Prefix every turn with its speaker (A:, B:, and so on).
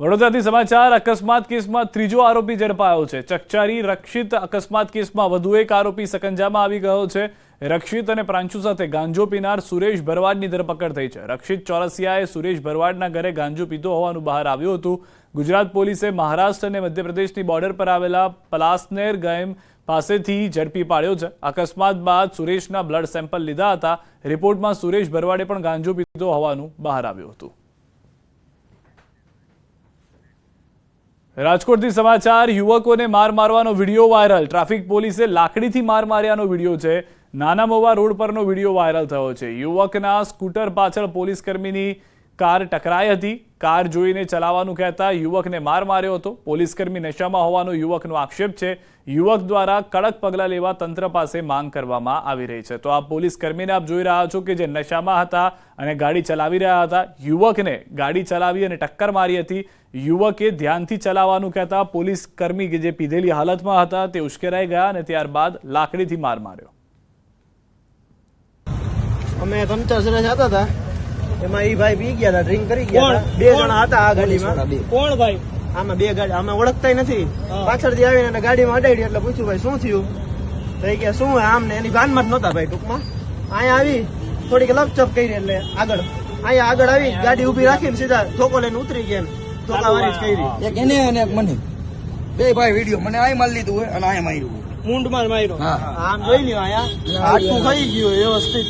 A: વડોદરાથી સમાચાર અકસ્માત કેસમાં ત્રીજો આરોપી ઝડપાયો છે। ચકચારી રક્ષિત અકસ્માત કેસમાં વધુ એક આરોપી સકંજામાં આવી ગયો છે। રક્ષિત અને પ્રાંશુ સાથે ગાંજો પીનાર સુરેશ ભરવાડની ધરપકડ થઈ છે। રક્ષિત ચોરસિયાએ સુરેશ ભરવાડના ઘરે ગાંજો પીતો હોવાનું બહાર આવ્યું હતું। ગુજરાત પોલીસે મહારાષ્ટ્ર અને મધ્યપ્રદેશની બોર્ડર પર આવેલા પલાસનેર ગામ પાસેથી ઝડપી પાડ્યો છે। અકસ્માત બાદ સુરેશના બ્લડ સેમ્પલ લીધા હતા। રિપોર્ટમાં સુરેશ ભરવાડે પણ ગાંજો પીતો હોવાનું બહાર આવ્યું હતું। રાજકોટથી સમાચાર યુવકોને માર મારવાનો વિડીયો વાયરલ। ટ્રાફિક પોલીસે લાકડીથી માર માર્યાનો વિડીયો છે। નાના મોવા રોડ પરનો વિડીયો વાયરલ થયો છે। યુવકના સ્કૂટર પાછળ પોલીસ કર્મીની કાર ટકરાઈ હતી। કાર જોઈને ચલાવવાનું કહેતા યુવકને માર માર્યો હતો। પોલીસ કર્મી નશામાં હોવાનો યુવકનો આક્ષેપ છે। યુવક દ્વારા કડક પગલાં લેવા તંત્ર પાસે માંગ કરવામાં આવી રહી છે। તો આ પોલીસ કર્મીને આપ જોઈ રહ્યા છો કે જે નશામાં હતા અને ગાડી ચલાવી રહ્યા હતા। યુવકને ગાડી ચલાવી અને ટક્કર મારી હતી। યુવકે ધ્યાનથી ચલાવવાનું કહેતા પોલીસ કર્મી કે જે પીધેલી હાલતમાં હતા તે ઉશ્કેરાઈ ગયા અને ત્યારબાદ લાકડીથી માર માર્યો।
B: અમે કંચર સરસ હતા હતા એમાં ઈ ભાઈ પી ગયા હતા, ડ્રિંક કરી ગયા હતા। બે જણા હતા આ ગાડીમાં।
C: કોણ ભાઈ?
B: આમાં બે ગાડી અમે ઓળખતા નથી। પાછળથી આવીને ગાડીમાં અડાડી એટલે પૂછ્યું ભાઈ શું થયું, તો એ કે શું આમ ને એની ભાનમાં જ નહોતા ભાઈ। ટૂંકમાં અહીંયા આવી થોડીક લપચપ કરી એટલે અહીંયા આગળ આવી ગાડી ઉભી રાખીને સીધા ધોકો લઈને ઉતરી ગયા। ધોકાવારી જ કરી
D: એક એને અને એક મને બે ભાઈ વિડીયો મને આય મારી લીધું હોય અને આય માર્યું
C: મૂંઢમાં માર્યો।
B: આમ જોઈ લ્યો અહીંયા આટલું થઈ ગયું વ્યવસ્થિત।